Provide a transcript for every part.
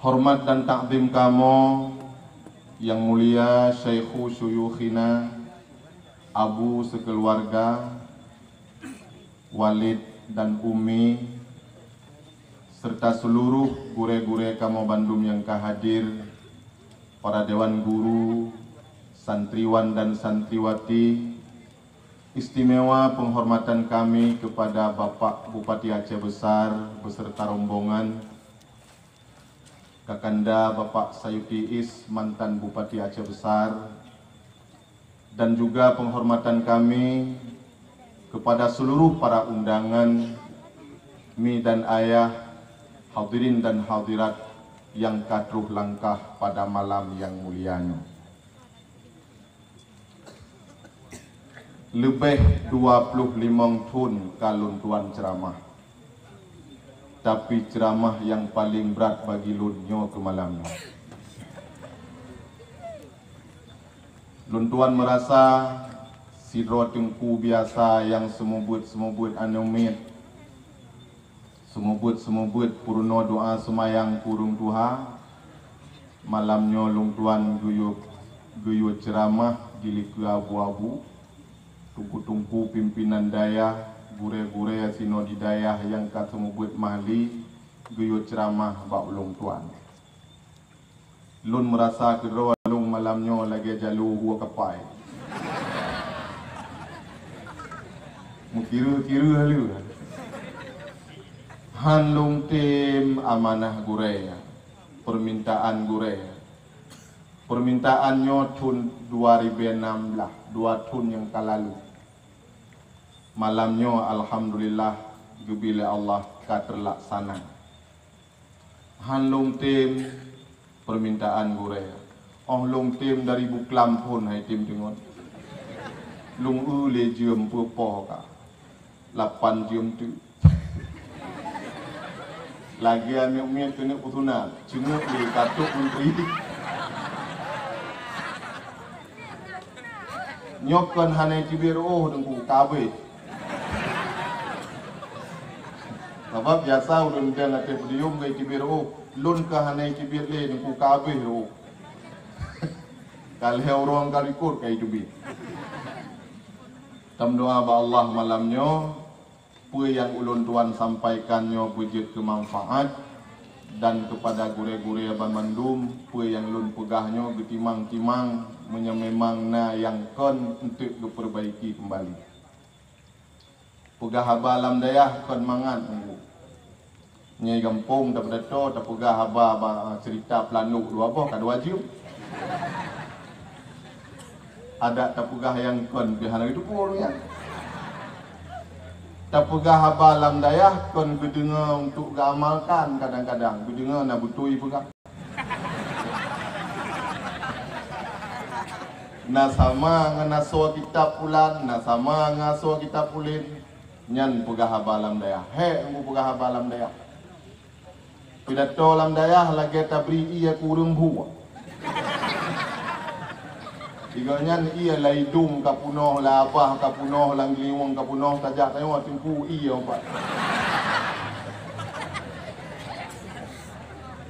Hormat dan takzim kamu yang mulia Syekhu Syuyukhina, Abu sekeluarga, Walid dan Umi, serta seluruh gure-gure kamu Bandung yang hadir, para dewan guru, santriwan dan santriwati. Istimewa penghormatan kami kepada Bapak Bupati Aceh Besar beserta rombongan, Kakanda Bapak Sayuti Is, mantan Bupati Aceh Besar, dan juga penghormatan kami kepada seluruh para undangan, mi dan ayah, hadirin dan hadirat yang katruh langkah pada malam yang mulianya. Lebih 25 tahun kalun tuan ceramah, tapi ceramah yang paling berat bagi lunyo ke malamnya. Lun tuan merasa sidro tengku biasa yang semubut anumit, semubut purno doa semayang kurung Tuhan. Malamnya lung tuan guyup ceramah giliku abu-abu, tungku-tungku pimpinan daya, gure-gure sinodi daya yang kata semubut mahli guyup ceramah bak lung tuan. Lun merasa kedua lung malamnya lagi jalur hua kapai. Mukira-kira halu. Han lung tim amanah gure, permintaan gure. Permintaannya tahun 2016, 2 tahun yang lalu. Malamnya alhamdulillah gebila Allah terlaksana. Han lung tim permintaan gure. Oh lung tim dari Buklam pun hai tim tengok. Lung le jiem pupo ka. 8 jiem tu. Lagi amiuk-miuk kena putuna, cenguk di katuk menteri. Nyokkan hanai cibir dengku kabe. Sebab biasa ulun dan latih berium gai cibir lun ke hanai cibir le dengku kabe Kalau orang kalikut kai dubi. Tam doa ba Allah malamnya, apa yang ulun tuan sampaikannya wujud kemanfaat, dan kepada gure-gure Abang Bandung, apa yang lun pegahnya getimang-timang menyemang na yang kon untuk diperbaiki kembali. Pegah haba alam dayah kon mangat nunggu. Nyai gampung tak berdato, tak pegah haba cerita pelanuk dua apa kada wajib. Ada tak pegah yang kon bihana itu pun ya. Tak pegah haba alam dayah kon berdengar untuk gamalkan kadang-kadang. Berdengar nak butui pegah. Na sama nganaso kitab pulan, na sama ngaso kitab pulin. Nyan pegah haba alam dayah. Ngu pegah haba alam dayah. Pidato alam dayah lagi tabri ia kurung buah. Tiganya ia laidung kapunoh la abah kapunoh lang liwang kapunoh tajak tengok tengku ia empat.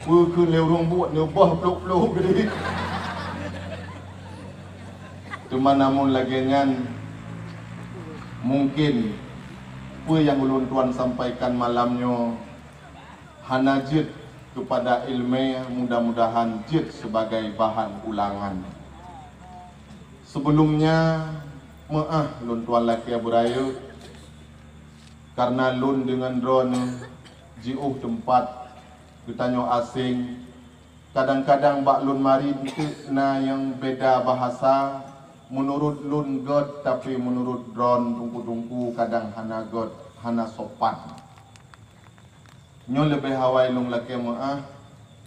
Ke leurung buat nebah peluk-peluk gede. Cuma namun lagi nyan mungkin apa yang ulun tuan sampaikan malamnya hana jid kepada ilmu, mudah-mudahan jid sebagai bahan ulangan. Sebelumnya maaf lun tuan laki aburaya karena lun dengan drone jiuh tempat bertanya asing, kadang-kadang bak lun mari na yang beda bahasa, menurut lun god tapi menurut drone tungku-tungku kadang hana god, hana sopan. Nyo lebih hawai lung laki maaf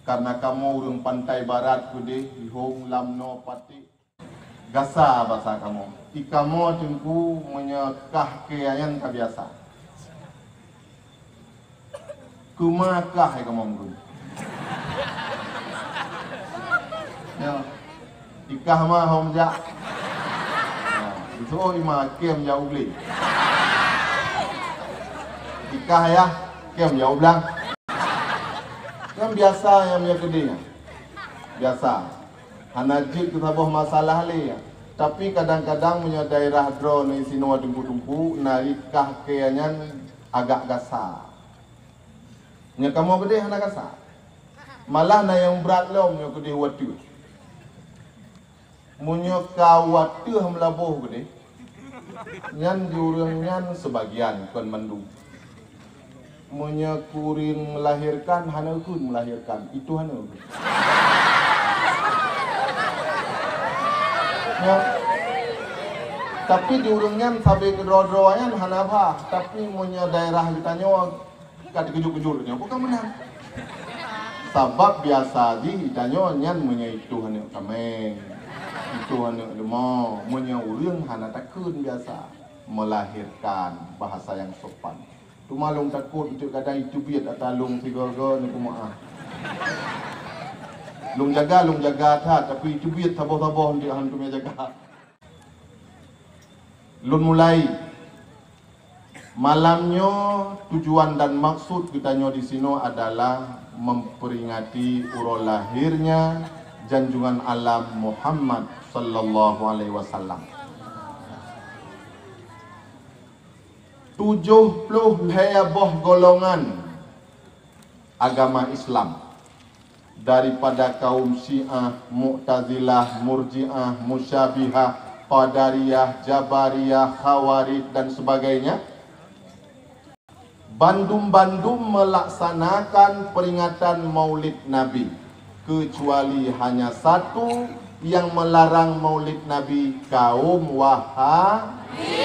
karena kamu urung pantai barat kude hong lamno pati gasa bahasa kamu. Ikamu tungku menyekah keayan kabiasa. Kumakah kamu mungkin. Ya, ikah mah homja. Itu ima kem jauh beli. Ikah ya, kem jauh belang. Ya, Kan biasa yang punya kedai. Biasa. Hanajit kita buah masalah le ya. Tapi kadang-kadang punya daerah drone ni sino tumpu-tumpu narikah keanyan agak gasar. Nya kamu kedai hana gasar. Malah na yang berat lo punya kedai watu. Punya kawatu hamlabuh kedai. Nyan diurang nyan sebagian kon mandu. Punya kurin melahirkan hana kun melahirkan. Itu hana. Ya. Tapi diurangnya sampai ke dro-droan hana apa. Tapi punya daerah ditanya kat kejur-kejurnya bukan menang. Sebab biasa di ditanya nyan punya itu hana kameng. Itu hanya lemah, punya urang hana takut biasa melahirkan bahasa yang sopan. Tu malung takut untuk kadang itu biat atalung tiga-tiga ni kumaah. Lung jaga tak, tapi itu biat tabah-tabah untuk hantu punya jaga. Lun mulai malamnya tujuan dan maksud kitanya di sini adalah memperingati urul lahirnya Junjungan Alam Muhammad sallallahu alaihi wasallam. 70 heboh golongan agama Islam daripada kaum Syiah, Mu'tazilah, Murji'ah, Musyabihah, Qadariyah, Jabariyah, Khawarij dan sebagainya bandum-bandum melaksanakan peringatan Maulid Nabi, kecuali hanya satu yang melarang Maulid Nabi, kaum Wahabi.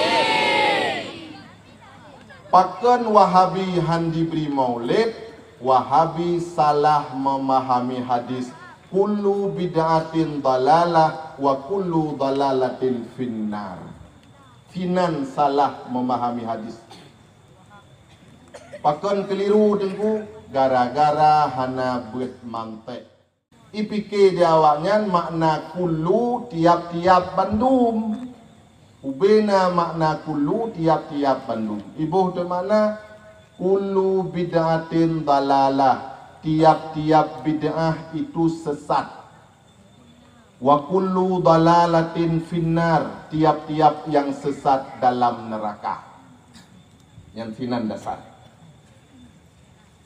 Pakan Wahabi han diberi Maulid, Wahabi salah memahami hadis kullu bid'atin dalalah wa kullu dalalatin finnar. Finan salah memahami hadis. Pakan keliru dengku gara-gara hana buat mantek. IPK dia awaknya makna kullu tiap-tiap bandum. Ubena makna kullu tiap-tiap bandum. Ibu tu makna kullu bid'atin dalalah. Tiap-tiap bid'ah itu sesat. Wa kullu dalalatin finnar. Tiap-tiap yang sesat dalam neraka. Yang finan dasar.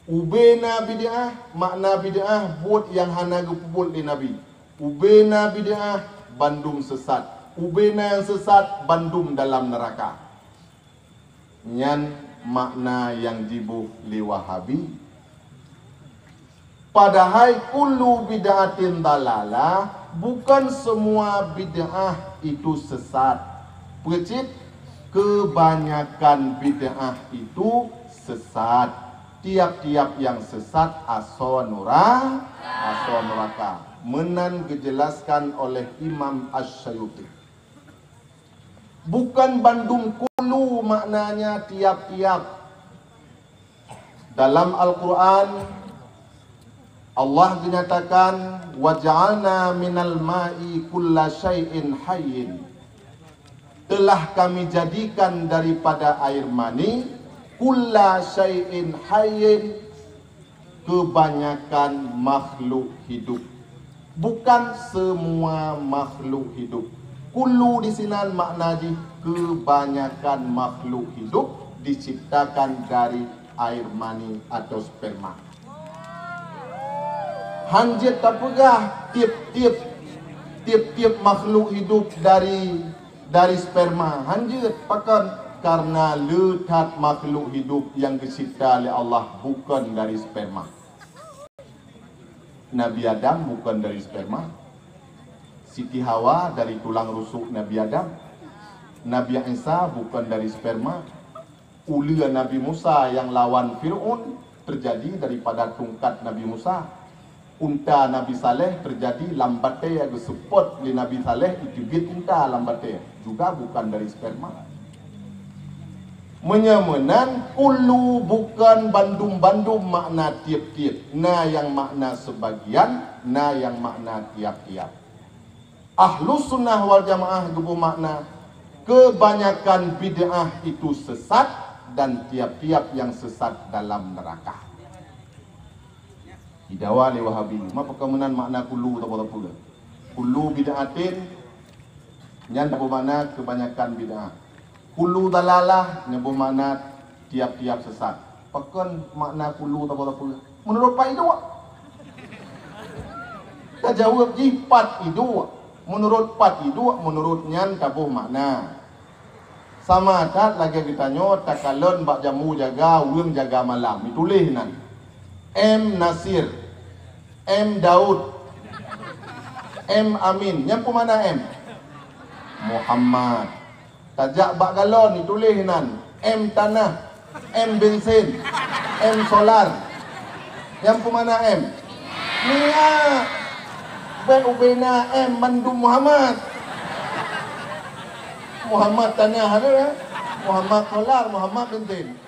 Ubena bid'ah, makna bid'ah buat yang hana gepubul di Nabi. Ubena bid'ah, bandum sesat. Ubena yang sesat, bandum dalam neraka. Nyan makna yang dibuh li Wahabi. Padahal kullu bid'atin dalalah, bukan semua bid'ah itu sesat. Percit, kebanyakan bid'ah itu sesat. Tiap-tiap yang sesat asal neraka. Menan dijelaskan oleh Imam Asy-Syuuti. Bukan bandum kulu maknanya tiap-tiap. Dalam Al-Quran Allah dinyatakan waja'alna minal ma'i kulla syai'in hayyin. Telah kami jadikan daripada air mani kulla syai'in hayyin, kebanyakan makhluk hidup. Bukan semua makhluk hidup. Kullu di sini makna di kebanyakan makhluk hidup diciptakan dari air mani atau sperma. Hanjit tak pegah tiap-tiap makhluk hidup dari sperma. Hanjit pakan. Karena letak makhluk hidup yang dicipta oleh Allah bukan dari sperma. Nabi Adam bukan dari sperma. Siti Hawa dari tulang rusuk Nabi Adam. Nabi Isa bukan dari sperma. Ulia Nabi Musa yang lawan Fir'aun terjadi daripada tungkat Nabi Musa. Unta Nabi Saleh terjadi lambatnya yang support di Nabi Saleh itu bit unta lambatnya juga bukan dari sperma. Menyamanan kullu bukan bandum-bandum makna tiap-tiap. Na yang makna sebagian, na yang makna tiap-tiap. Ahlus sunnah wal jamaah gebu makna kebanyakan bid'ah itu sesat dan tiap-tiap yang sesat dalam neraka. Idawali Wahabi. Apa kemunan makna kulu apa-apa. Kulu bid'atin nyan apa makna kebanyakan bid'ah. Kulu dalalah nyan makna tiap-tiap sesat. Pekan makna kulu apa-apa. Menurut Pak Idu. Tak jawab jipat Idu. Menurut Pak Idu, menurut nyan tabuh makna. Sama tat lagi kita nyot takalon bak jamu jaga weng jaga malam. Ditulis nan. M Nasir, M Daud, M Amin. Yang mana M? Muhammad. Tajak bak galon ditulis nan. M tanah, M bensin, M solar. Yang mana M? Nia. Ubena M Mandu Muhammad. Muhammad tanah ada ya? Muhammad solar, Muhammad bensin.